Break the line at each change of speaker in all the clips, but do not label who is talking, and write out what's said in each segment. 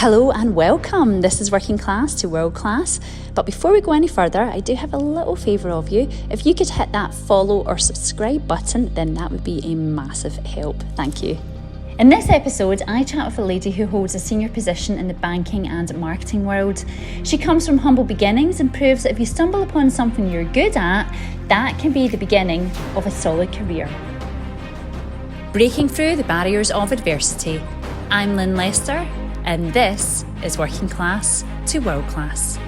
Hello and welcome. This is Working Class to World Class. But before we go any further, I do have a little favour of you. If you could hit that follow or subscribe button, then that would be a massive help. Thank you. In this episode, I chat with a lady who holds a senior position in the banking and marketing world. She comes from humble beginnings and proves that if you stumble upon something you're good at, that can be the beginning of a solid career. Breaking through the barriers of adversity. I'm Lynn Lester, and this is Working Class to World Class.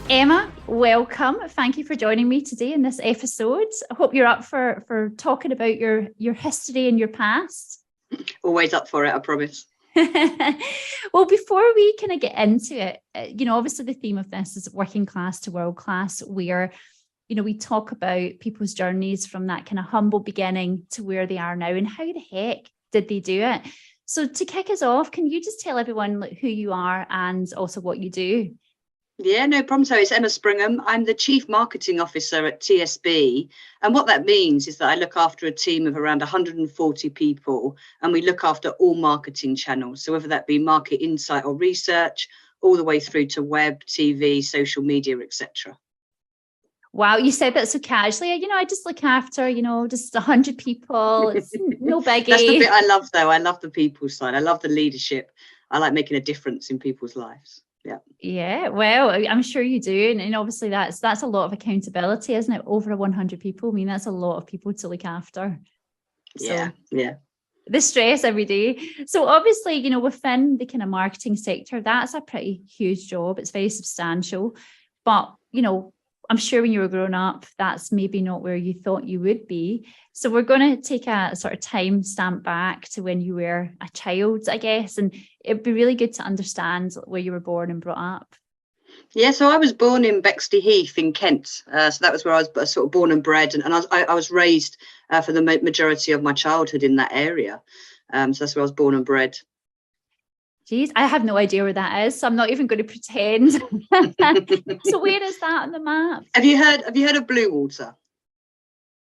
Emma, welcome. Thank you for joining me today in this episode. I hope you're up for talking about your history and your past.
Always up for it, I promise.
Well, before we kind of get into it, obviously the theme of this is working class to world class, where, we talk about people's journeys from that kind of humble beginning to where they are now and how the heck did they do it. So to kick us off, can you just tell everyone who you are and also what you do?
Yeah, no problem. So it's Emma Springham. I'm the Chief Marketing Officer at TSB. And what that means is that I look after a team of around 140 people, and we look after all marketing channels. So whether that be market insight or research, all the way through to web, TV, social media, etc.
Wow, you said that so casually. I just look after, just 100 people. It's no biggie.
That's the bit I love, though. I love the people side. I love the leadership. I like making a difference in people's lives. Yeah.
Yeah, well, I'm sure you do. And obviously that's a lot of accountability, isn't it? Over 100 people. I mean, that's a lot of people to look after.
Yeah.
The stress every day. So obviously, within the kind of marketing sector, that's a pretty huge job. It's very substantial. But, I'm sure when you were growing up, that's maybe not where you thought you would be. So we're going to take a sort of time stamp back to when you were a child, I guess. And it'd be really good to understand where you were born and brought up.
Yeah, so I was born in Bexley Heath in Kent. So that was where I was sort of born and bred. And I was raised for the majority of my childhood in that area. So that's where I was born and bred.
Geez, I have no idea where that is, so I'm not even going to pretend. So where is that on the map?
Have you heard of Bluewater?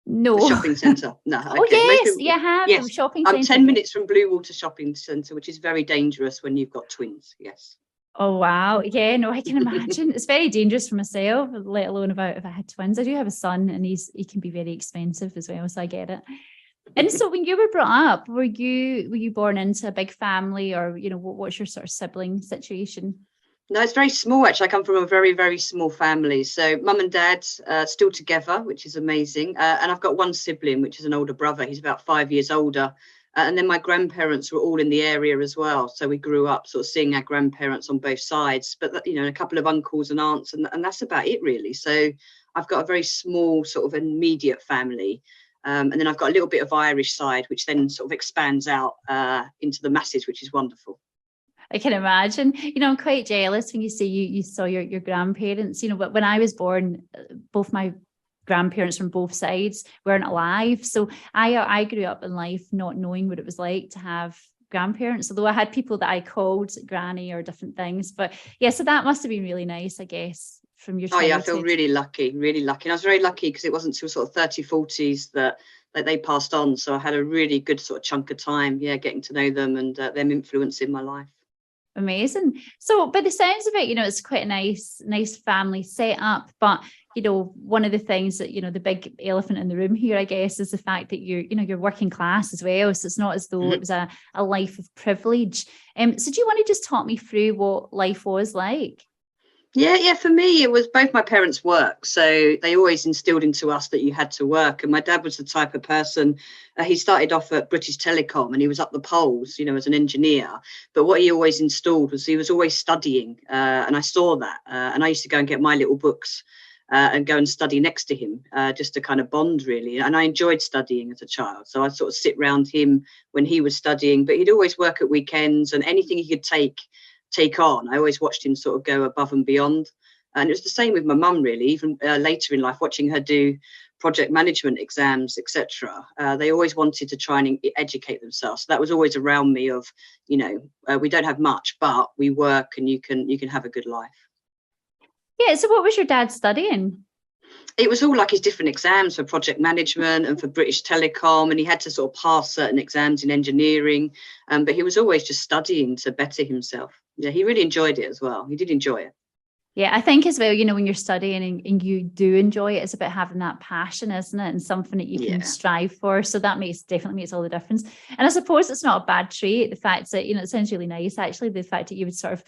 No.
The shopping centre? No. Okay.
Oh, yes, you have.
Yes.
Shopping centre.
I'm 10 minutes from Bluewater Shopping Centre, which is very dangerous when you've got twins. Yes.
Oh, wow. Yeah, no, I can imagine. It's very dangerous for myself, let alone if I had twins. I do have a son, and he can be very expensive as well, so I get it. And so when you were brought up, were you born into a big family, or, what's your sort of sibling situation?
No, it's very small, actually. I come from a very, very small family. So mum and dad still together, which is amazing. And I've got one sibling, which is an older brother. He's about 5 years older. And then my grandparents were all in the area as well. So we grew up sort of seeing our grandparents on both sides, but, a couple of uncles and aunts, and that's about it, really. So I've got a very small sort of immediate family. And then I've got a little bit of Irish side, which then sort of expands out into the masses, which is wonderful.
I can imagine. I'm quite jealous when you say you saw your grandparents. But when I was born, both my grandparents from both sides weren't alive. So I grew up in life not knowing what it was like to have grandparents, although I had people that I called granny or different things. But yeah, so that must have been really nice, I guess. From your childhood.
Oh yeah, I feel really lucky. And I was very lucky because it wasn't till sort of 30s, 40s that they passed on. So I had a really good sort of chunk of time, getting to know them and them influencing my life.
Amazing. So by the sounds of it, it's quite a nice family setup. But, one of the things that, the big elephant in the room here, I guess, is the fact that you're working class as well. So it's not as though it was a life of privilege. So do you want to just talk me through what life was like?
Yeah. For me, it was both my parents' work. So they always instilled into us that you had to work. And my dad was the type of person, he started off at British Telecom and he was up the poles, as an engineer. But what he always installed was he was always studying. And I saw that. And I used to go and get my little books and go and study next to him just to kind of bond, really. And I enjoyed studying as a child. So I'd sort of sit around him when he was studying. But he'd always work at weekends, and anything he could take on, I always watched him sort of go above and beyond. And it was the same with my mum, really. Even later in life, watching her do project management exams, etc. They always wanted to try and educate themselves. So that was always around me of, we don't have much, but we work and you can have a good life.
Yeah. So what was your dad studying?
It was all like his different exams for project management and for British Telecom, and he had to sort of pass certain exams in engineering. But he was always just studying to better himself. Yeah, he really enjoyed it as well. He did enjoy it.
Yeah, I think as well, when you're studying and you do enjoy it, it's about having that passion, isn't it? And something that you can strive for. So that definitely makes all the difference. And I suppose it's not a bad trait. The fact that, it sounds really nice, actually, the fact that you would sort of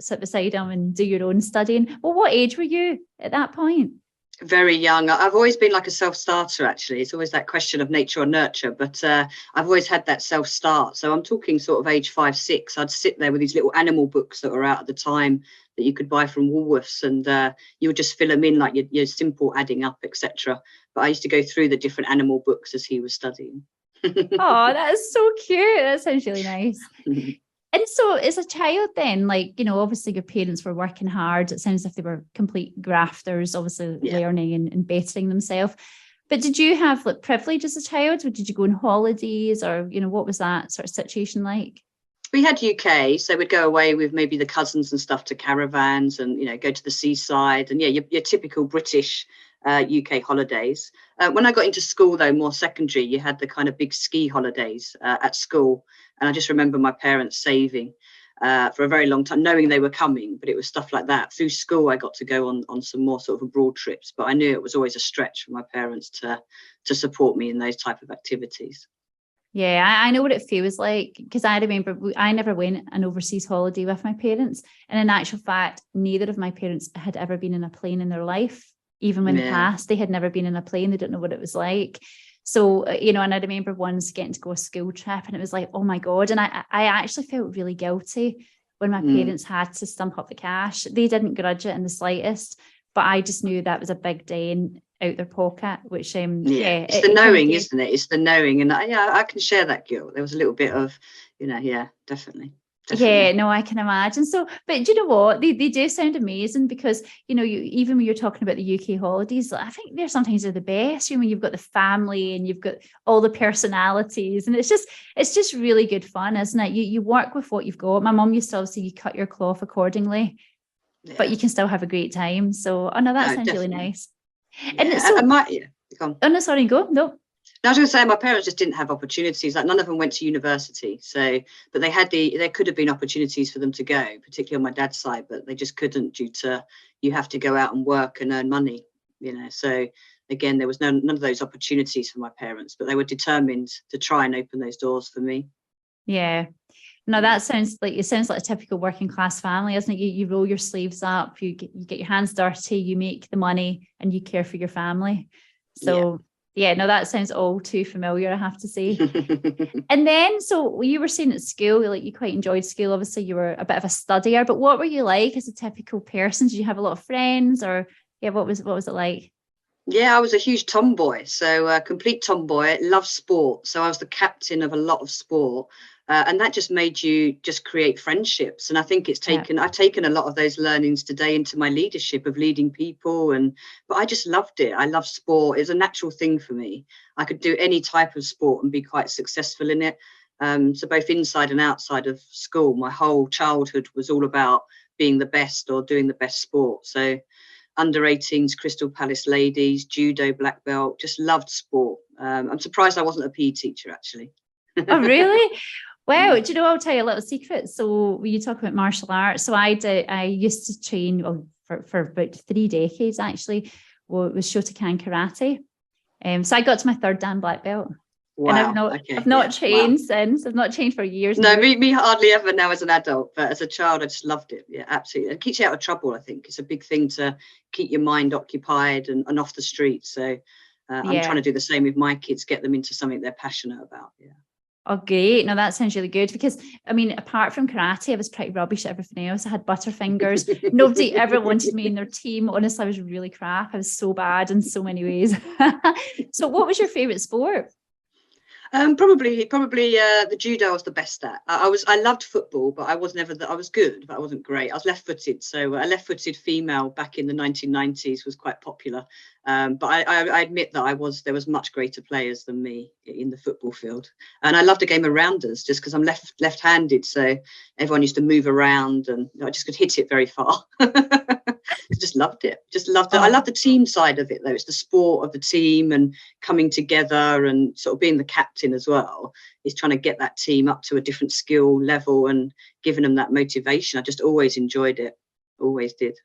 sit beside him and do your own studying. Well, what age were you at that point?
Very young. I've always been like a self-starter, actually. It's always that question of nature or nurture, but I've always had that self-start. So I'm talking sort of age 5, 6. I'd sit there with these little animal books that were out at the time that you could buy from Woolworths, and you would just fill them in like your simple adding up, etc. But I used to go through the different animal books as he was studying.
Oh, that is so cute. That sounds really nice. And so as a child then, obviously your parents were working hard. It sounds like they were complete grafters, obviously learning and bettering themselves. But did you have privilege as a child? Or did you go on holidays, or, what was that sort of situation like?
We had UK, so we'd go away with maybe the cousins and stuff to caravans and, go to the seaside. And your typical British UK holidays. When I got into school, though, more secondary, you had the kind of big ski holidays at school. And I just remember my parents saving for a very long time, knowing they were coming. But it was stuff like that. Through school, I got to go on some more sort of abroad trips. But I knew it was always a stretch for my parents to support me in those type of activities.
Yeah, I know what it feels like, because I remember I never went an overseas holiday with my parents. And in actual fact, neither of my parents had ever been in a plane in their life. Even when they passed, they had never been in a plane. They didn't know what it was like. So, and I remember once getting to go a school trip, and it was like, oh my God. And I actually felt really guilty when my parents had to stump up the cash. They didn't grudge it in the slightest, but I just knew that was a big day out their pocket, which
it's the knowing, isn't it? It's the knowing. And I can share that guilt. There was a little bit of, definitely.
Yeah, no, I can imagine. So, but do you know what? They do sound amazing, because, even when you're talking about the UK holidays, I think they're sometimes the best. You've got the family and you've got all the personalities, and it's just really good fun, isn't it? You work with what you've got. My mum used to obviously, you cut your cloth accordingly, but you can still have a great time. So, that sounds definitely. Really nice.
Yeah. And so, go on.
Oh, no, sorry, go. No.
I was going to say, my parents just didn't have opportunities. Like, none of them went to university. So, but there could have been opportunities for them to go, particularly on my dad's side, but they just couldn't, due to, you have to go out and work and earn money, So again, there was none of those opportunities for my parents, but they were determined to try and open those doors for me.
Yeah. No, that sounds like a typical working class family, isn't it? You roll your sleeves up, you get your hands dirty, you make the money, and you care for your family. So yeah, no, that sounds all too familiar, I have to say. And then, so you were saying at school, you quite enjoyed school. Obviously, you were a bit of a studier, but what were you like as a typical person? Did you have a lot of friends, or what was it like?
Yeah, I was a huge tomboy, so complete tomboy. Loved sport, so I was the captain of a lot of sport. And that just made you just create friendships. And I think I've taken a lot of those learnings today into my leadership of leading people. But I just loved it. I love sport. It's a natural thing for me. I could do any type of sport and be quite successful in it. So both inside and outside of school, my whole childhood was all about being the best or doing the best sport. So under 18s, Crystal Palace ladies, judo, black belt, just loved sport. I'm surprised I wasn't a PE teacher, actually.
Oh, really? Wow. Do you know, I'll tell you a little secret. So when you talk about martial arts, so I used to train for about 3 decades, actually, with Shotokan karate. So I got to my 3rd Dan black belt.
Wow.
And I've not trained since. I've not trained for years.
No, me hardly ever now as an adult, but as a child, I just loved it. Yeah, absolutely. It keeps you out of trouble, I think. It's a big thing to keep your mind occupied and off the street. So I'm trying to do the same with my kids, get them into something they're passionate about. Yeah.
Oh, great. No, that sounds really good, because, apart from karate, I was pretty rubbish at everything else. I had butterfingers. Nobody ever wanted me in their team. Honestly, I was really crap. I was so bad in so many ways. So what was your favourite sport?
Probably the judo was the best at. I loved football, but I was good, but I wasn't great. I was left-footed, so a left-footed female back in the 1990s was quite popular. But I admit that there was much greater players than me in the football field, and I loved a game of rounders just because I'm left-handed, so everyone used to move around, and I just could hit it very far. just loved it. Just loved it. I love the team side of it, though. It's the sport of the team and coming together and sort of being the captain as well, is trying to get that team up to a different skill level and giving them that motivation. I just always enjoyed it. Always did.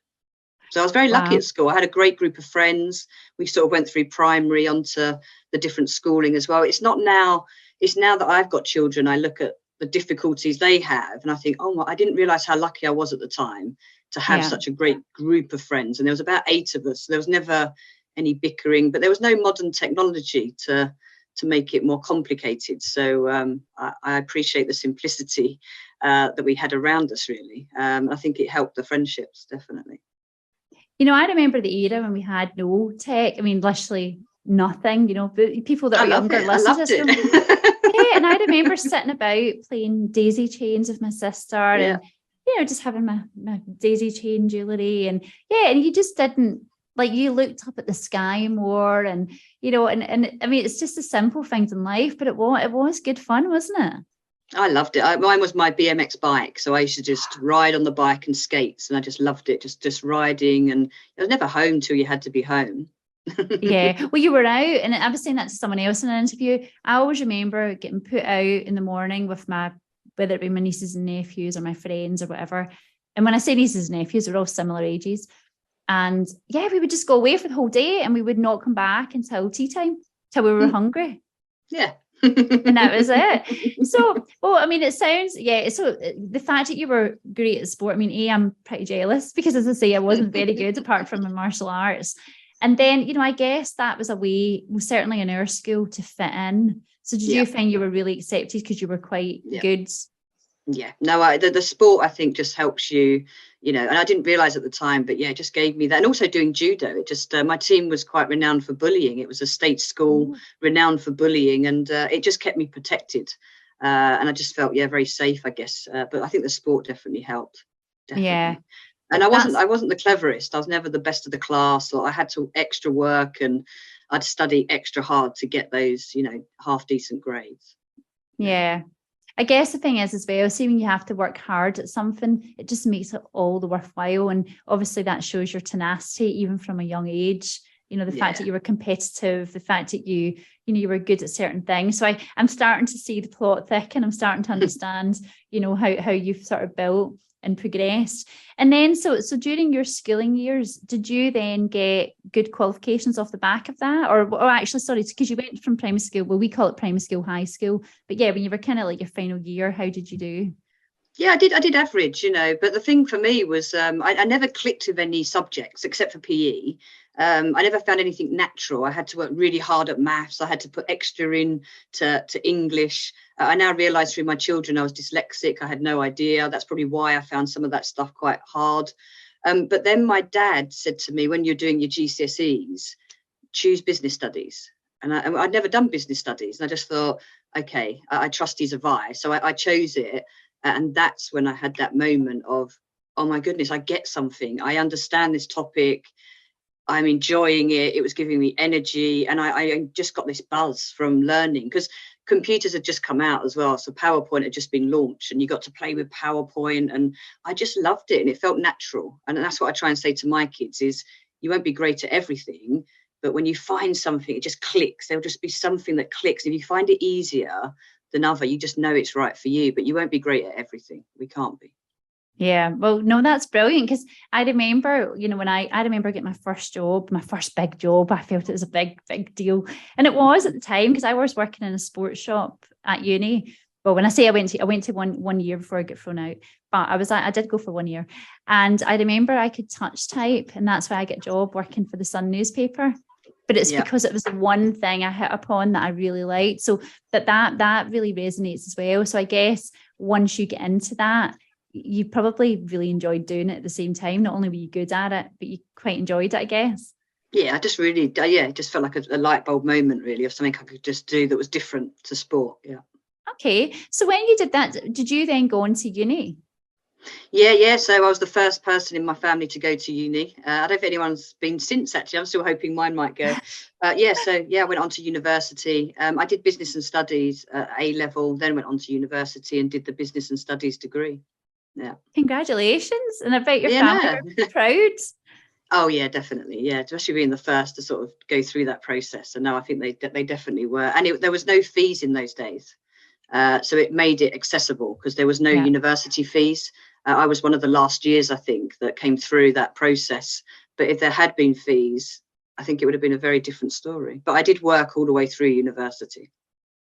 So I was very lucky at school. I had a great group of friends. We sort of went through primary onto the different schooling as well. It's now that I've got children, I look at the difficulties they have and I think, oh, I didn't realize how lucky I was at the time to have such a great group of friends. And there was about 8 of us. So there was never any bickering, but there was no modern technology to make it more complicated. So I appreciate the simplicity that we had around us, really. I think it helped the friendships, definitely.
You know, I remember the era when we had no tech. I mean, literally nothing, you know, but people that are younger listen to this. Yeah, and I remember sitting about playing daisy chains with my sister and, you know, just having my daisy chain jewellery. And and you just didn't, like, you looked up at the sky more and, you know, and I mean, it's just the simple things in life, but it was good fun, wasn't it?
I loved it. Mine was my BMX bike. So I used to just ride on the bike and skates and I just loved it, just riding. And I was never home till you had to be home.
Yeah, well, you were out, and I was saying that to someone else in an interview. I always remember getting put out in the morning with whether it be my nieces and nephews or my friends or whatever. And when I say nieces and nephews, we're all similar ages. And we would just go away for the whole day and we would not come back until tea time, till we were hungry.
Yeah.
And that was it. So, well, I mean, it sounds, so the fact that you were great at sport, I mean, I'm pretty jealous because, as I say, I wasn't very good apart from my martial arts. And then, you know, I guess that was a way, certainly in our school, to fit in. So did you find you were really accepted because you were quite good?
Yeah, no, the sport, I think, just helps you, you know, and I didn't realise at the time, but it just gave me that. And also doing judo, it just, my team was quite renowned for bullying. It was a state school renowned for bullying, and it just kept me protected. And I just felt, very safe, I guess. But I think the sport definitely helped. Definitely. Yeah. And I wasn't the cleverest. I was never the best of the class, or I had to extra work and I'd study extra hard to get those, you know, half decent grades.
Yeah. I guess the thing is as well, see, when you have to work hard at something, it just makes it all the worthwhile. And obviously that shows your tenacity, even from a young age. You know, the fact that you were competitive, the fact that you were good at certain things. So I'm starting to see the plot thicken. I'm starting to understand, you know, how you've sort of built and progressed. And then so during your schooling years, did you then get good qualifications off the back of that? Or actually, sorry, because you went from primary school, well, we call it primary school, high school. But when you were kind of like your final year, how did you do?
Yeah, I did average, you know, but the thing for me was I never clicked with any subjects except for PE. I never found anything natural. I had to work really hard at maths. I had to put extra in to English. I now realise through my children I was dyslexic. I had no idea. That's probably why I found some of that stuff quite hard. But then my dad said to me, when you're doing your GCSEs, choose business studies. And I'd never done business studies. And I just thought, okay, I trust his advice. So I chose it. And that's when I had that moment of, oh my goodness, I get something. I understand this topic. I'm enjoying it. It was giving me energy. And I just got this buzz from learning, because computers had just come out as well. So PowerPoint had just been launched and you got to play with PowerPoint. And I just loved it and it felt natural. And that's what I try and say to my kids is, you won't be great at everything, but when you find something, it just clicks. There'll just be something that clicks. If you find it easier than other, you just know it's right for you, but you won't be great at everything. We can't be.
Yeah, well, no, that's brilliant, because I remember, you know, when I remember getting my first job, my first big job, I felt it was a big deal. And it was at the time, because I was working in a sports shop at uni. Well, when I say I went to one year before I got thrown out, but I did go for 1 year. And I remember I could touch type, and that's why I got a job working for the Sun newspaper. But it's because it was the one thing I hit upon that I really liked. So that really resonates as well. So I guess once you get into that, you probably really enjoyed doing it at the same time. Not only were you good at it, but you quite enjoyed it, I guess.
Yeah, I just really, it just felt like a light bulb moment, really, of something I could just do that was different to sport. Yeah.
Okay. So when you did that, did you then go on to uni?
Yeah. So I was the first person in my family to go to uni. I don't know if anyone's been since, actually. I'm still hoping mine might go. I went on to university. I did business and studies at A level, then went on to university and did the business and studies degree. Yeah.
Congratulations. And I bet your family were proud.
Oh yeah, definitely. Yeah, especially being the first to sort of go through that process. And no, I think they definitely were. And there was no fees in those days. So it made it accessible because there was no
Yeah.
university fees. I was one of the last years, I think, that came through that process. But if there had been fees, I think it would have been a very different story. But I did work all the way through university.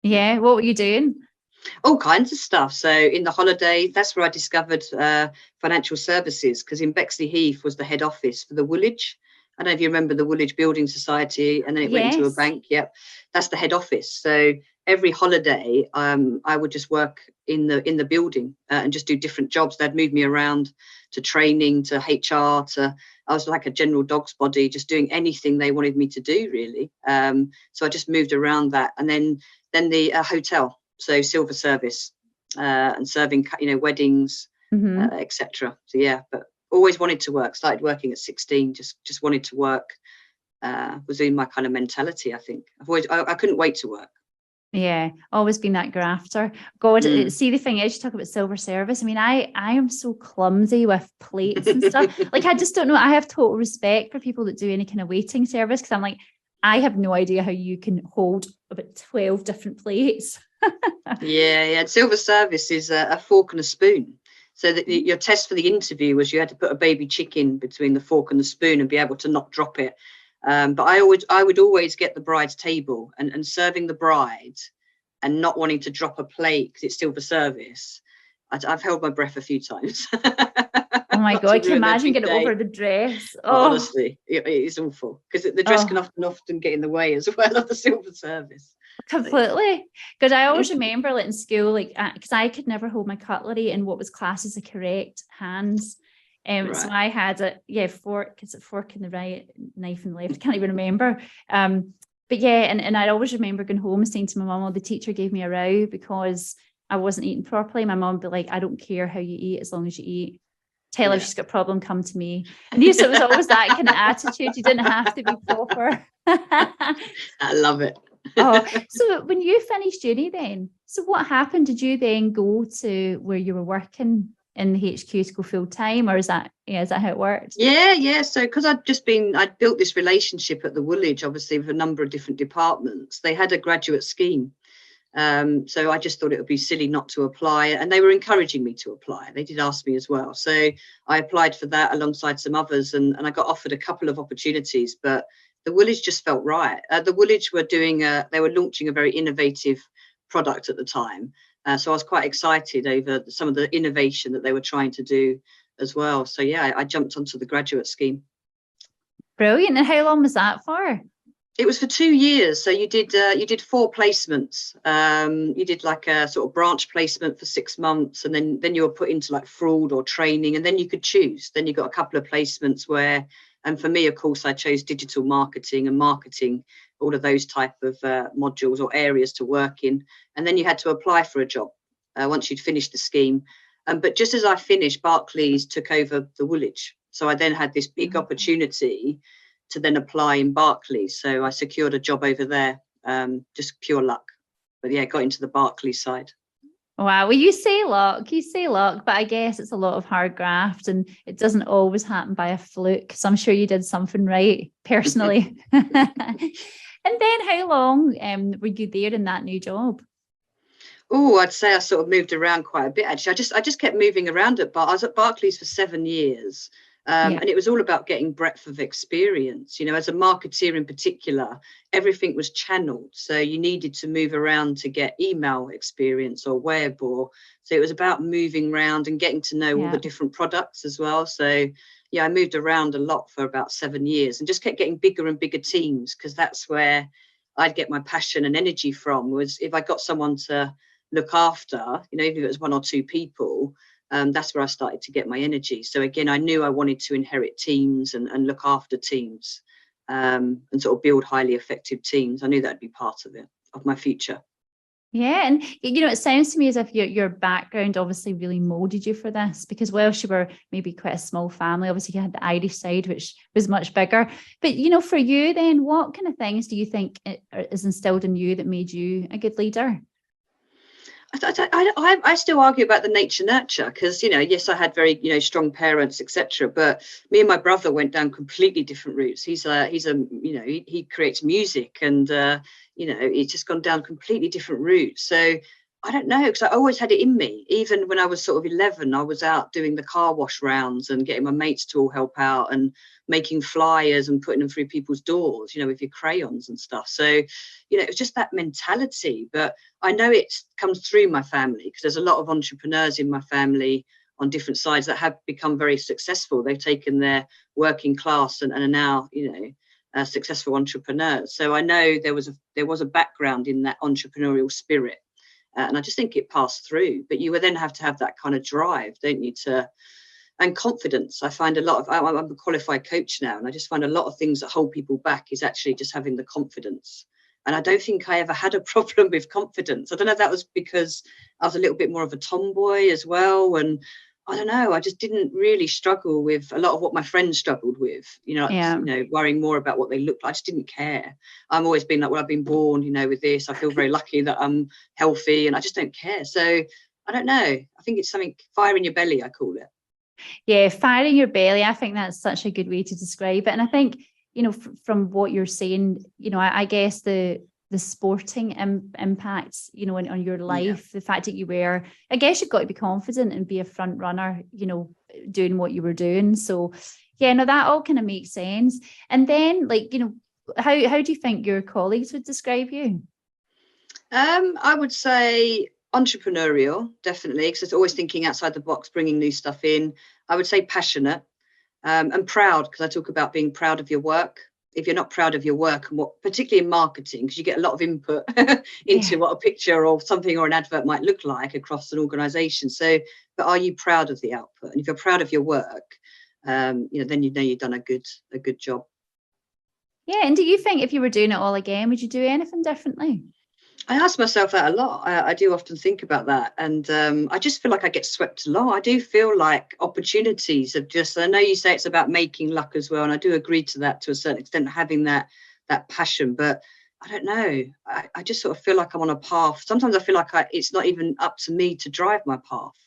Yeah. What were you doing?
All kinds of stuff. So in the holiday, that's where I discovered financial services, because in Bexley Heath was the head office for the Woolwich. I don't know if you remember the Woolwich Building Society, and then it went into a
Yes.
bank. Yep, that's the head office. So every holiday, I would just work in the building and just do different jobs. They'd move me around to training, to HR, I was like a general dog's body, just doing anything they wanted me to do, really. So I just moved around that, and then the hotel. So silver service and serving, weddings,
Mm-hmm.
etc. So yeah, but always wanted to work. Started working at 16. Just wanted to work. Was in my kind of mentality. I think I couldn't wait to work.
Yeah, always been that grafter. God,
Mm.
see, the thing is, you talk about silver service. I mean, I am so clumsy with plates and stuff. Like, I just don't know. I have total respect for people that do any kind of waiting service, because I'm like, I have no idea how you can hold about 12 different plates.
Yeah. Silver service is a fork and a spoon. So that your test for the interview was you had to put a baby chicken between the fork and the spoon and be able to not drop it. But I would always get the bride's table and serving the bride and not wanting to drop a plate because it's silver service. I've held my breath a few times.
Oh my
Not
God,
to
I can
ruin their
imagine
big
getting over
day.
the dress.
But
Oh,
honestly, it is awful because the dress can
oh.
often get in the way as well of the silver service. So, yeah.
Completely. Because I always remember, like, in school, like, because I could never hold my cutlery in what was classed as the correct hands. So
Right.
I had fork. It's a fork in the right, knife in the left. I can't even remember. But yeah, and I always remember going home and saying to my mum, "Oh, the teacher gave me a row because I wasn't eating properly." My mum would be like, "I don't care how you eat as long as you eat. Tell her
Yeah.
she's got a problem, come to me." And yes, it was always that kind of attitude. You didn't have to be proper.
I love it.
Oh, so when you finished uni then, so what happened? Did you then go to where you were working in the HQ to go full time, or is that how it worked?
Yeah. So because I'd built this relationship at the Woolwich, obviously with a number of different departments. They had a graduate scheme. So I just thought it would be silly not to apply, and they were encouraging me to apply. They did ask me as well. So I applied for that alongside some others, and I got offered a couple of opportunities, but the Woolwich just felt right. The Woolwich they were launching a very innovative product at the time. So I was quite excited over some of the innovation that they were trying to do as well. So yeah, I jumped onto the graduate scheme.
Brilliant. And how long was that for?
It was for 2 years. So you did 4 placements. You did like a sort of branch placement for 6 months, and then you were put into like fraud or training, and then you could choose. Then you got a couple of placements where, and for me, of course, I chose digital marketing and marketing, all of those type of modules or areas to work in. And then you had to apply for a job once you'd finished the scheme. But just as I finished, Barclays took over the Woolwich. So I then had this big opportunity to then apply in Barclays. So I secured a job over there, just pure luck. But yeah, got into the Barclays side.
Wow. Well, you say luck, but I guess it's a lot of hard graft and it doesn't always happen by a fluke. So I'm sure you did something right personally. And then how long were you there in that new job?
Oh, I'd say I sort of moved around quite a bit. Actually, I just kept moving around I was at Barclays for 7 years.
Yeah.
And it was all about getting breadth of experience. As a marketeer in particular, everything was channeled. So you needed to move around to get email experience or web, so it was about moving around and getting to know all the different products as well. So yeah, I moved around a lot for about 7 years and just kept getting bigger and bigger teams, because that's where I'd get my passion and energy from, was if I got someone to look after, even if it was 1 or 2 people. That's where I started to get my energy. So again, I knew I wanted to inherit teams and look after teams, and sort of build highly effective teams. I knew that'd be part of it, of my future.
Yeah, and it sounds to me as if your background obviously really molded you for this, because whilst you were maybe quite a small family, obviously you had the Irish side, which was much bigger. But for you then, what kind of things do you think is instilled in you that made you a good leader?
I still argue about the nature nurture, because yes, I had very strong parents, etc. But me and my brother went down completely different routes. He creates music, and he's just gone down completely different routes. So I don't know, because I always had it in me. Even when I was sort of 11, I was out doing the car wash rounds and getting my mates to all help out and making flyers and putting them through people's doors, with your crayons and stuff. So, it was just that mentality. But I know it comes through my family, because there's a lot of entrepreneurs in my family on different sides that have become very successful. They've taken their working class and are now, successful entrepreneurs. So I know there was a background in that entrepreneurial spirit. And I just think it passed through. But you would then have to have that kind of drive, don't you, and confidence. I find I'm a qualified coach now, and I just find a lot of things that hold people back is actually just having the confidence. And I don't think I ever had a problem with confidence. I don't know if that was because I was a little bit more of a tomboy as well. And I don't know, I just didn't really struggle with a lot of what my friends struggled with, worrying more about what they looked like. I just didn't care. I've always been like, well, I've been born, with this. I feel very lucky that I'm healthy, and I just don't care. So I don't know. I think it's something, fire in your belly, I call it.
Yeah, fire in your belly. I think that's such a good way to describe it. And I think, from what you're saying, I guess the sporting impacts, on your life, the fact that I guess you've got to be confident and be a front runner, doing what you were doing. So yeah, no, that all kind of makes sense. And then how do you think your colleagues would describe you?
I would say entrepreneurial, definitely, because it's always thinking outside the box, bringing new stuff in. I would say passionate, and proud, because I talk about being proud of your work. If you're not proud of your work, and particularly in marketing, because you get a lot of input into what a picture or something or an advert might look like across an organization. So, but are you proud of the output? And if you're proud of your work, then you've done a good job.
Yeah. And do you think if you were doing it all again, would you do anything differently?
I ask myself that a lot. I do often think about that. And I just feel like I get swept along. I do feel like opportunities I know you say it's about making luck as well. And I do agree to that to a certain extent, having that passion. But I don't know. I just sort of feel like I'm on a path. Sometimes I feel like it's not even up to me to drive my path.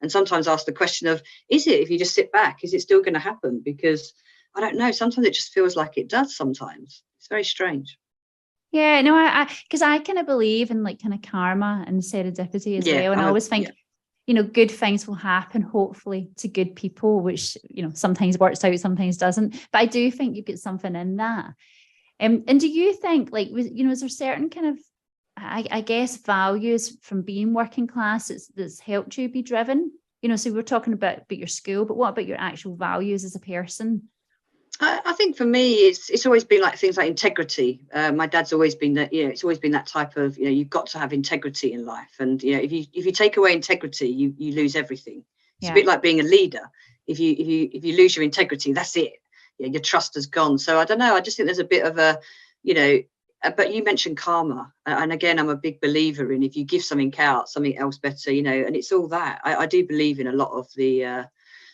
And sometimes ask the question of, is it, if you just sit back, is it still going to happen? Because I don't know. Sometimes it just feels like it does sometimes. It's very strange.
Yeah, no, because I kind of believe in kind of karma and serendipity as well. And I always think, good things will happen, hopefully, to good people, which, sometimes works out, sometimes doesn't. But I do think you get something in that. And do you think, is there certain kind of, I guess, values from being working class that's helped you be driven? So we're talking about your school, but what about your actual values as a person?
I think for me, it's always been like things like integrity. My dad's always been that, it's always been that type of, you've got to have integrity in life. And, if you take away integrity, you lose everything. It's a bit like being a leader. If you lose your integrity, that's it. Your trust is gone. So I don't know. I just think there's a bit of a, but you mentioned karma. And again, I'm a big believer in, if you give something out, something else better, and it's all that. I do believe in a lot of the,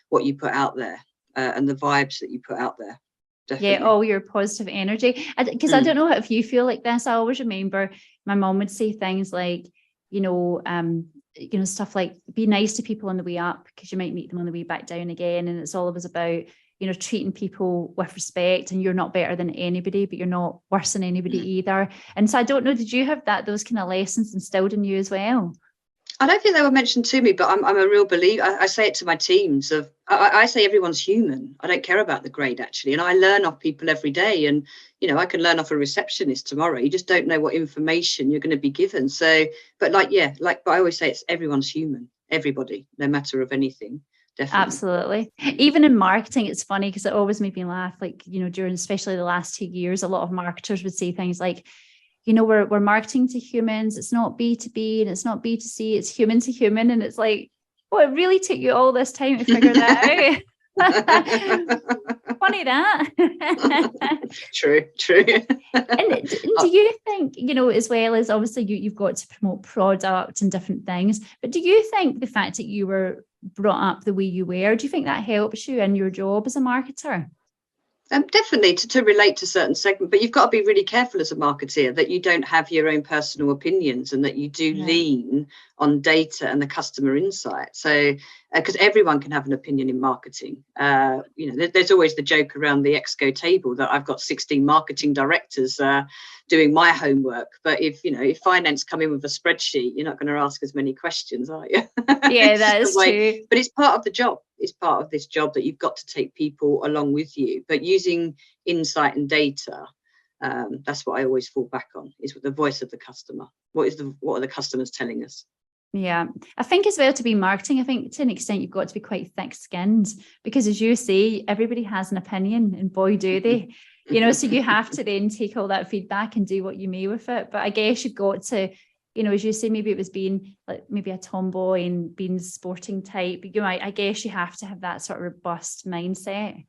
what you put out there. And the vibes that you put out there. Definitely.
Yeah, all your positive energy. Because I don't know if you feel like this. I always remember my mom would say things like, stuff like, be nice to people on the way up, because you might meet them on the way back down again. And it's always about, treating people with respect, and you're not better than anybody, but you're not worse than anybody either. And so I don't know, did you have those kind of lessons instilled in you as well?
I don't think they were mentioned to me, but I'm a real believer. I say it to my teams I say everyone's human. I don't care about the grade, actually. And I learn off people every day. And, I can learn off a receptionist tomorrow. You just don't know what information you're going to be given. So, but but I always say, it's everyone's human, everybody, no matter of anything. Definitely.
Absolutely. Even in marketing, it's funny because it always made me laugh. During especially the last 2 years, a lot of marketers would say things like, we're marketing to humans. It's not B2B and it's not B2C. It's human to human. And it's like, well, it really took you all this time to figure that out. Funny that.
True.
And do you think, as well as obviously you've got to promote product and different things, but do you think the fact that you were brought up the way you were, do you think that helps you in your job as a marketer?
Definitely to relate to certain segments, but you've got to be really careful as a marketeer that you don't have your own personal opinions, and that you do lean on data and the customer insight. So because everyone can have an opinion in marketing, there's always the joke around the exco table that I've got 16 marketing directors doing my homework, but if finance come in with a spreadsheet, you're not going to ask as many questions, are you?
Yeah, that is true.
But it's part of the job. It's part of this job that you've got to take people along with you, but using insight and data, that's what I always fall back on, is with the voice of the customer. What are the customers telling us?
Yeah, I think as well, to be marketing, I think to an extent you've got to be quite thick-skinned, because as you say, everybody has an opinion, and boy do they. So you have to then take all that feedback and do what you may with it. But I guess you've got to, as you say, maybe it was being like maybe a tomboy and being sporting type. I guess you have to have that sort of robust mindset.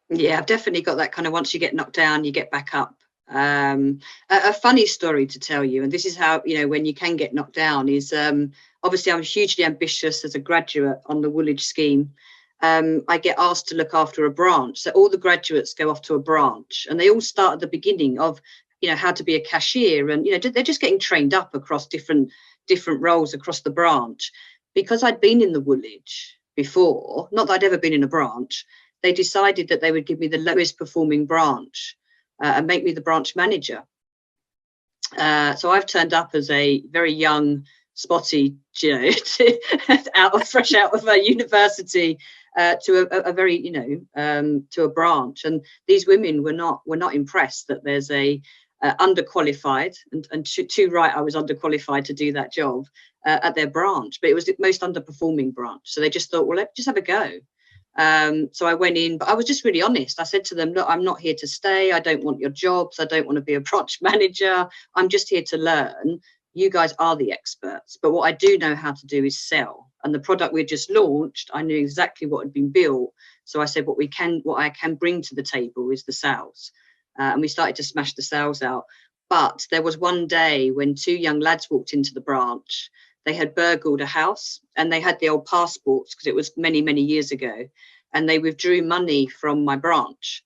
Yeah, I've definitely got that kind of, once you get knocked down, you get back up. A funny story to tell you, and this is how, when you can get knocked down, is obviously I'm hugely ambitious as a graduate on the Woolwich scheme. I get asked to look after a branch. So all the graduates go off to a branch, and they all start at the beginning of, how to be a cashier. And, they're just getting trained up across different roles across the branch. Because I'd been in the Woolwich before, not that I'd ever been in a branch, they decided that they would give me the lowest performing branch and make me the branch manager. So I've turned up as a very young, spotty, fresh out of a university to a very, to a branch. And these women were not impressed that there's a underqualified, and too right, I was underqualified to do that job at their branch, but it was the most underperforming branch. So they just thought, well, let's just have a go. So I went in, but I was just really honest. I said to them, look, I'm not here to stay. I don't want your jobs. I don't want to be a branch manager. I'm just here to learn. You guys are the experts. But what I do know how to do is sell. And the product we just launched, I knew exactly what had been built. So I said, what I can bring to the table is the sales. And we started to smash the sales out. But there was one day when two young lads walked into the branch. They had burgled a house, and they had the old passports, because it was many, many years ago, and they withdrew money from my branch.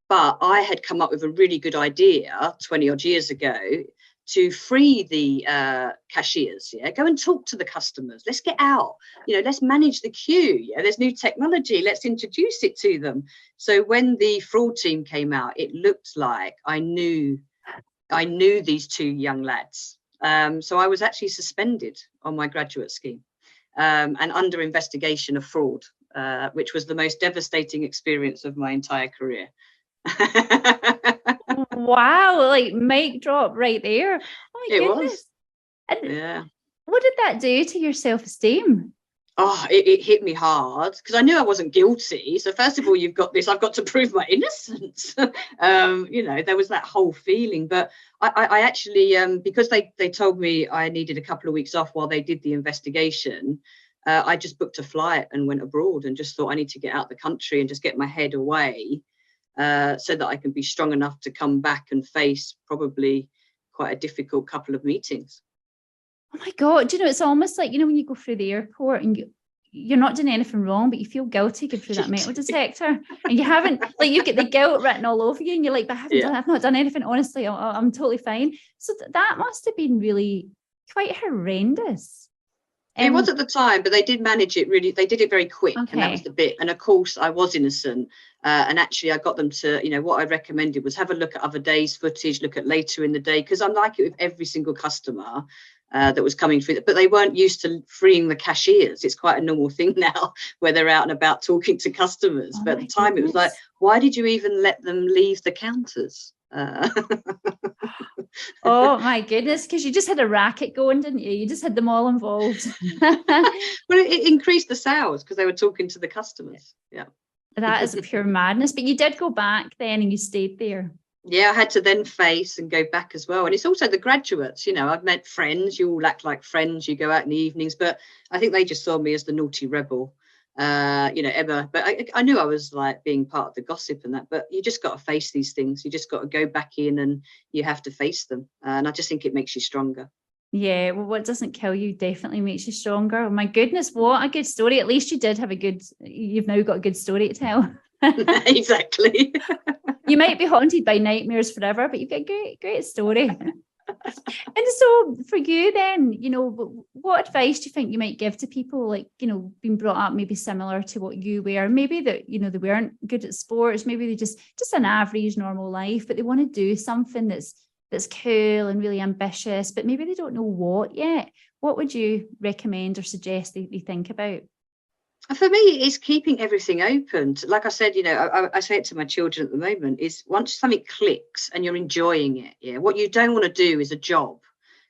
But I had come up with a really good idea 20 odd years ago to free the cashiers. Go and talk to the customers. Let's get out. Let's manage the queue. There's new technology. Let's introduce it to them. So when the fraud team came out, it looked like I knew these two young lads. So I was actually suspended on my graduate scheme and under investigation of fraud, which was the most devastating experience of my entire career.
Wow, like mic drop right there. Oh my goodness.
Yeah.
What did that do to your self-esteem?
Oh, it hit me hard, because I knew I wasn't guilty. So first of all, I've got to prove my innocence. There was that whole feeling. But I actually, because they told me I needed a couple of weeks off while they did the investigation, I just booked a flight and went abroad, and just thought I need to get out the country and just get my head away so that I can be strong enough to come back and face probably quite a difficult couple of meetings.
Oh my God, it's almost like, when you go through the airport and you're not doing anything wrong, but you feel guilty going through that metal detector, and you haven't, like, you get the guilt written all over you, and you're like, but I've not done anything, honestly, I'm totally fine. So that must have been really quite horrendous.
It was at the time, but they did manage it really. They did it very quick,
okay.
And that was the bit. And of course, I was innocent. And actually, I got them to, what I recommended was have a look at other days' footage, look at later in the day, because I'm like it with every single customer that was coming through. But they weren't used to freeing the cashiers. It's quite a normal thing now where they're out and about talking to customers. But at the time, It was like, why did you even let them leave the counters?
Oh my goodness, because you just had a racket going, didn't you? You just had them all involved.
Well, it increased the sales because they were talking to the customers. Yeah.
That is pure madness. But you did go back then, and you stayed there.
Yeah, I had to then face and go back as well. And it's also the graduates, I've met friends, you all act like friends, you go out in the evenings, but I think they just saw me as the naughty rebel. Emma, but I knew I was like being part of the gossip and that, but you just got to face these things. You just got to go back in and you have to face them. And I just think it makes you stronger.
Yeah, well, what doesn't kill you definitely makes you stronger. Oh my goodness, what a good story. At least you've now got a good story to tell.
Exactly.
You might be haunted by nightmares forever, but you've got a great story. And so for you then, what advice do you think you might give to people, like, you know, being brought up maybe similar to what you were, maybe that, you know, they weren't good at sports, maybe they just an average normal life, but they want to do something that's cool and really ambitious, but maybe they don't know what yet. What would you recommend or suggest they think about?
For me, it's keeping everything open. Like I said, you know, I say it to my children at the moment, is once something clicks and you're enjoying it, yeah, what you don't want to do is a job,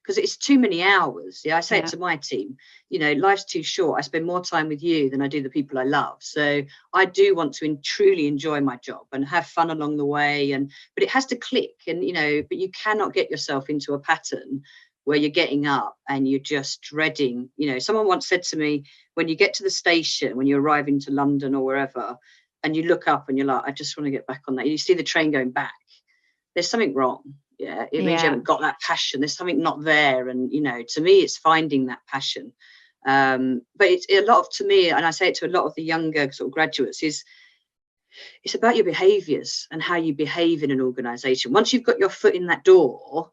because it's too many hours. Yeah, I say it to my team, you know, life's too short. I spend more time with you than I do the people I love. So I do want to truly enjoy my job and have fun along the way. But it has to click, and, you know, but you cannot get yourself into a pattern where you're getting up and you're just dreading. You know, someone once said to me, when you get to the station, when you arrive into London or wherever, and you look up and you're like, I just want to get back on that. You see the train going back. There's something wrong. Yeah, it means you haven't got that passion. There's something not there. And, you know, to me, it's finding that passion. But it's a lot of, to me, and I say it to a lot of the younger sort of graduates, is it's about your behaviours and how you behave in an organisation. Once you've got your foot in that door,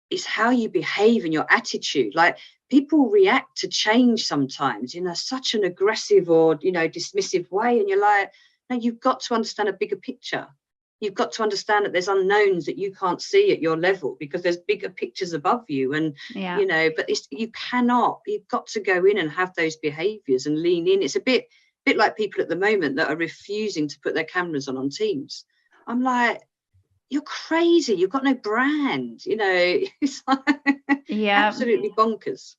it's how you behave and your attitude. Like, people react to change sometimes in such an aggressive or, you know, dismissive way. And you're like, no, you've got to understand a bigger picture. You've got to understand that there's unknowns that you can't see at your level because there's bigger pictures above you. And, you know, but you've got to go in and have those behaviours and lean in. It's a bit like people at the moment that are refusing to put their cameras on Teams. I'm like, you're crazy. You've got no brand, you know. It's like absolutely bonkers.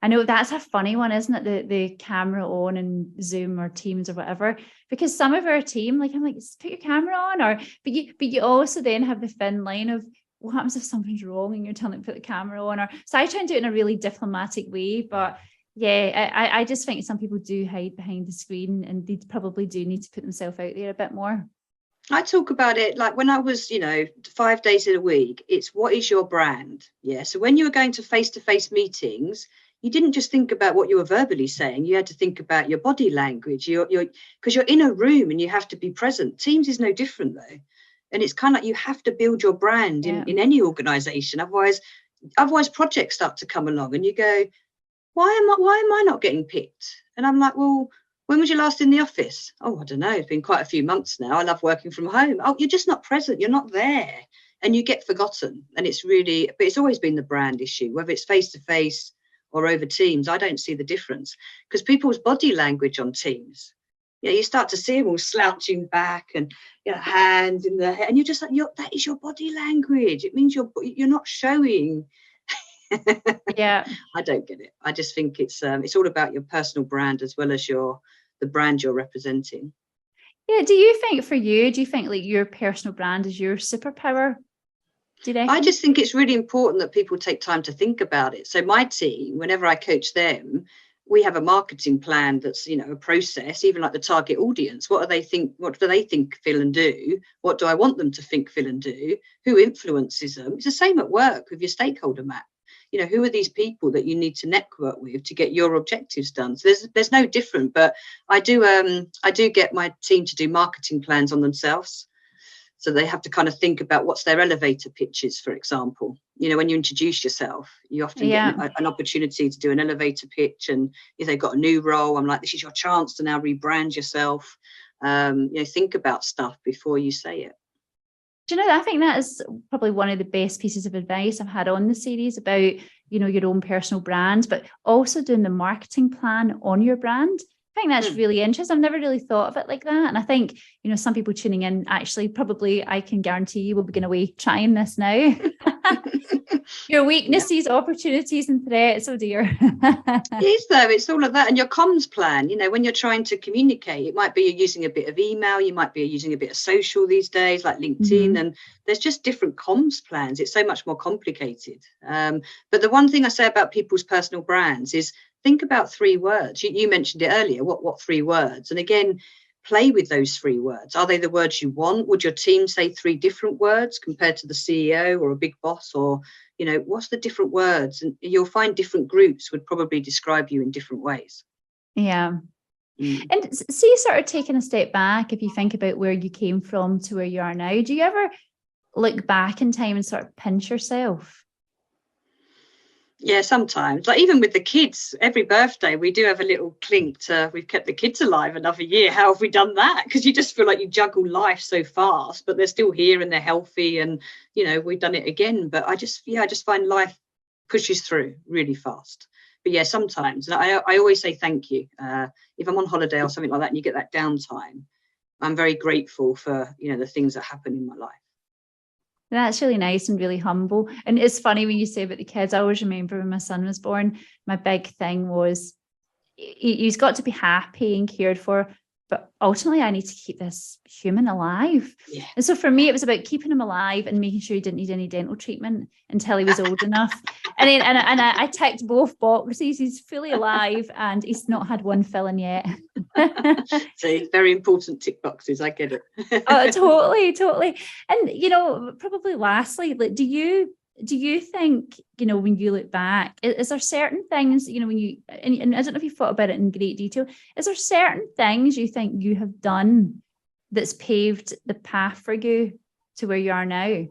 I know that's a funny one, isn't it? The camera on and Zoom or Teams or whatever, because some of our team, like, I'm like, put your camera on, but you also then have the thin line of what happens if something's wrong and you're telling them to put the camera on, so I try and do it in a really diplomatic way. But yeah, I just think some people do hide behind the screen, and they probably do need to put themselves out there a bit more.
I talk about it like when I was, you know, 5 days in a week, it's what is your brand? Yeah. So when you were going to face-to-face meetings, you didn't just think about what you were verbally saying. You had to think about your body language. Because you're in a room and you have to be present. Teams is no different though. And it's kind of like you have to build your brand in any organisation. Otherwise projects start to come along and you go, why am I not getting picked? And I'm like, well, when was you last in the office? Oh, I don't know. It's been quite a few months now. I love working from home. Oh, you're just not present. You're not there. And you get forgotten. And it's always been the brand issue, whether it's face-to-face or over Teams. I don't see the difference because people's body language on Teams, you start to see them all slouching back and hands in the hair. And you're just like, that is your body language. It means you're not showing.
Yeah.
I don't get it. I just think it's all about your personal brand as well as the brand you're representing.
Yeah. Do you think like your personal brand is your superpower? Do you reckon?
I just think it's really important that people take time to think about it. So my team, whenever I coach them, we have a marketing plan that's, you know, a process, even like the target audience. What do they think, feel and do? What do I want them to think, feel and do? Who influences them? It's the same at work with your stakeholder map. You know, who are these people that you need to network with to get your objectives done? So there's no different, but I do get my team to do marketing plans on themselves. So they have to kind of think about what's their elevator pitches, for example. You know, when you introduce yourself, you often get an opportunity to do an elevator pitch. And if they've got a new role, I'm like, this is your chance to now rebrand yourself. You know, think about stuff before you say it.
Do you know, I think that is probably one of the best pieces of advice I've had on the series about, you know, your own personal brand, but also doing the marketing plan on your brand. I think that's really interesting. I've never really thought of it like that. And I think, you know, some people tuning in actually probably, I can guarantee you will be going away trying this now. Your weaknesses, opportunities and threats, oh dear.
It is though, it's all of that. And your comms plan, you know, when you're trying to communicate, it might be you're using a bit of email, you might be using a bit of social these days, like LinkedIn, and there's just different comms plans. It's so much more complicated. But the one thing I say about people's personal brands is think about 3 words. You mentioned it earlier, what 3 words? And again, play with those 3 words. Are they the words you want? Would your team say 3 different words compared to the CEO or a big boss? Or, you know, what's the different words? And you'll find different groups would probably describe you in different ways.
Yeah. And see, sort of taking a step back, if you think about where you came from to where you are now, do you ever look back in time and sort of pinch yourself?
Yeah, sometimes. Like even with the kids, every birthday we do have a little clink to we've kept the kids alive another year. How have we done that? Because you just feel like you juggle life so fast, but they're still here and they're healthy, and we've done it again. But I just find life pushes through really fast. But yeah, sometimes I always say thank you. If I'm on holiday or something like that, and you get that downtime, I'm very grateful for the things that happen in my life.
That's really nice and really humble. And it's funny when you say about the kids. I always remember when my son was born, my big thing was he's got to be happy and cared for, but ultimately I need to keep this human alive.
Yeah.
And so for me, it was about keeping him alive and making sure he didn't need any dental treatment until he was old enough. And then I ticked both boxes. He's fully alive and he's not had one filling yet.
So very important tick boxes. I get it.
Oh, totally. And probably lastly, like, do you think, when you look back, is there certain things, when you, and I don't know if you've thought about it in great detail, is there certain things you think you have done that's paved the path for you to where you are now?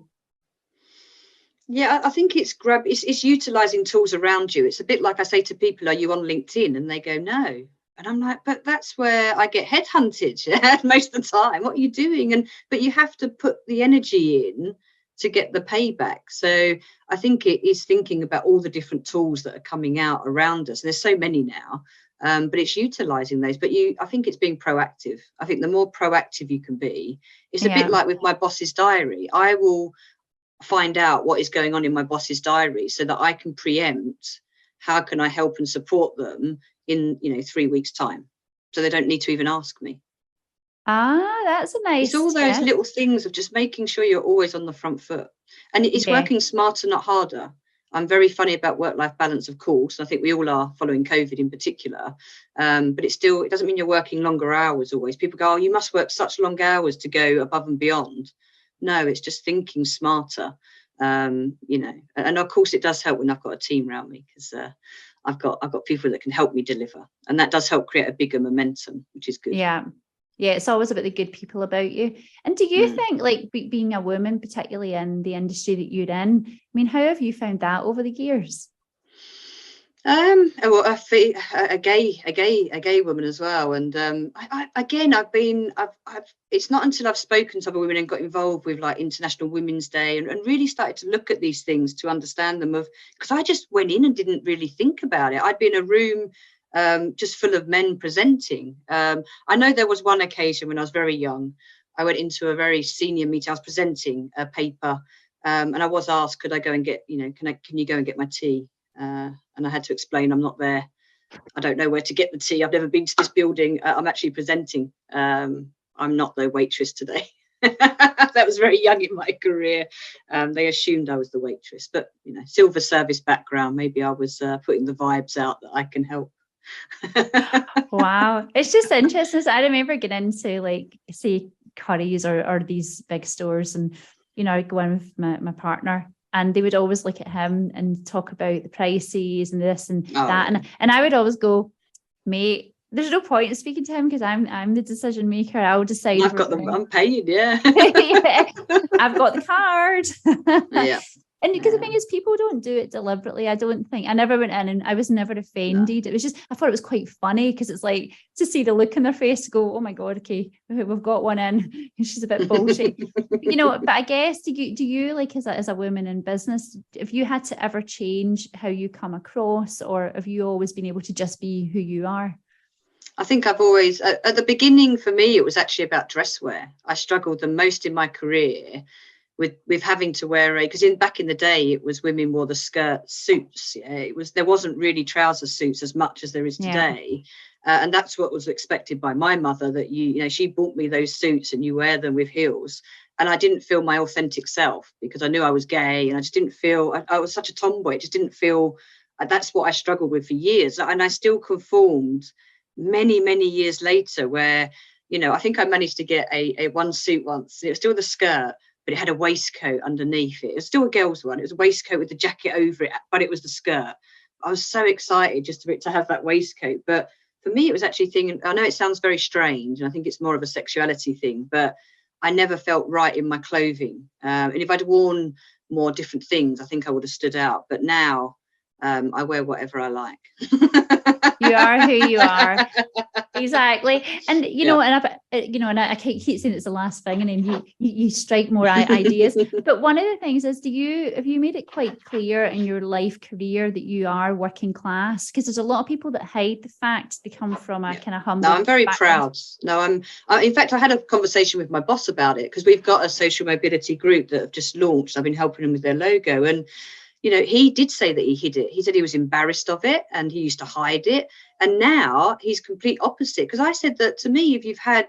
Yeah, I think it's utilizing tools around you. It's a bit like I say to people, are you on LinkedIn? And they go, no. And I'm like, but that's where I get headhunted most of the time. What are you doing? But you have to put the energy in to get the payback. So I think it is thinking about all the different tools that are coming out around us. There's so many now, but it's utilizing those. But I think it's being proactive. I think the more proactive you can be, it's a bit like with my boss's diary. I will find out what is going on in my boss's diary so that I can preempt how can I help and support them in 3 weeks' time, so they don't need to even ask me.
That's a nice
It's all those little things of just making sure you're always on the front foot, and it's working smarter, not harder. I'm very funny about work-life balance, of course. I think we all are, following COVID in particular. But it doesn't mean you're working longer hours always. People go, oh, you must work such long hours to go above and beyond. No, it's just thinking smarter. And of course it does help when I've got a team around me, because I've got people that can help me deliver, and that does help create a bigger momentum, which is good.
Yeah, it's always about the good people about you. And do you think, like, being a woman, particularly in the industry that you're in, I mean, how have you found that over the years?
Well, a gay woman as well, and it's not until I've spoken to other women and got involved with like International Women's Day and really started to look at these things to understand them, because I just went in and didn't really think about it. I'd be in a room just full of men presenting. I know there was one occasion when I was very young, I went into a very senior meeting. I was presenting a paper, and I was asked, could I go and get, can you go and get my tea? And I had to explain, I'm not there. I don't know where to get the tea. I've never been to this building. I'm actually presenting. I'm not the waitress today. That was very young in my career. They assumed I was the waitress, but silver service background. Maybe I was putting the vibes out that I can help.
Wow, it's just interesting. I remember getting into, like, say, Currys or these big stores, and I'd go in with my partner, and they would always look at him and talk about the prices and this and that. Yeah. And I would always go, mate, there's no point in speaking to him because I'm the decision maker. I'll decide.
I'm paid, yeah.
Yeah. I've got the card.
Yeah.
And because the thing is, people don't do it deliberately. I don't think. I never went in and I was never offended. No. It was just, I thought it was quite funny because it's like to see the look in their face to go, oh my God, okay, we've got one in. She's a bit bullshit. But I guess, do you like, as a woman in business, if you had to ever change how you come across, or have you always been able to just be who you are?
I think I've always, at the beginning for me, it was actually about dress wear. I struggled the most in my career with having to wear because back in the day it was women wore the skirt suits. There wasn't really trouser suits as much as there is today. And that's what was expected by my mother, that she bought me those suits and you wear them with heels, and I didn't feel my authentic self because I knew I was gay, and I just didn't feel, I was such a tomboy. It just didn't feel, that's what I struggled with for years, and I still conformed many years later, where I think I managed to get a one suit once. It was still the skirt, but it had a waistcoat underneath it. It was still a girl's one. It was a waistcoat with the jacket over it, but it was the skirt. I was so excited just to have that waistcoat. But for me, it was actually thinking, I know it sounds very strange, and I think it's more of a sexuality thing, but I never felt right in my clothing. And if I'd worn more different things, I think I would have stood out. But now, I wear whatever I like.
You are who you are. Exactly. And and I keep saying it's the last thing, and then you strike more ideas. But one of the things is, have you made it quite clear in your life career that you are working class? Because there's a lot of people that hide the fact they come from a kind of humble.
No, I'm very
background.
proud. No, in fact, I had a conversation with my boss about it, because we've got a social mobility group that have just launched. I've been helping them with their logo, and he did say that he hid it. He said he was embarrassed of it and he used to hide it. And now he's complete opposite. Because I said that, to me, if you've had,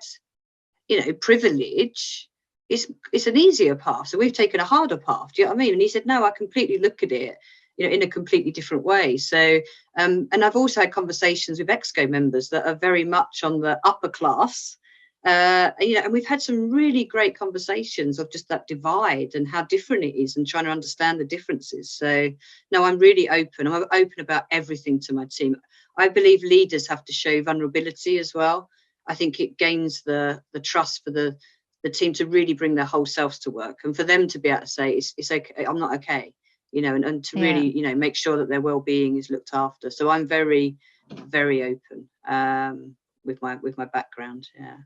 privilege, it's an easier path. So we've taken a harder path. Do you know what I mean? And he said, no, I completely look at it, in a completely different way. So, and I've also had conversations with EXCO members that are very much on the upper class. And we've had some really great conversations of just that divide and how different it is, and trying to understand the differences. So no, I'm really open. I'm open about everything to my team. I believe leaders have to show vulnerability as well. I think it gains the trust for the team to really bring their whole selves to work, and for them to be able to say it's okay, I'm not okay, and to really, make sure that their well-being is looked after. So I'm very, very open with my background. Yeah.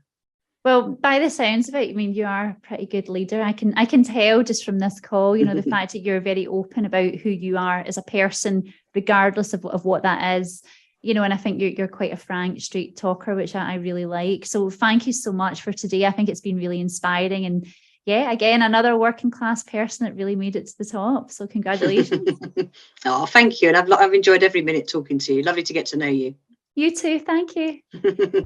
Well, by the sounds of it, I mean, you are a pretty good leader. I can tell just from this call, the fact that you're very open about who you are as a person, regardless of what that is, and I think you're quite a frank, straight talker, which I really like. So thank you so much for today. I think it's been really inspiring. And yeah, again, another working class person that really made it to the top. So congratulations.
Oh, thank you. And I've enjoyed every minute talking to you. Lovely to get to know you.
You too. Thank you.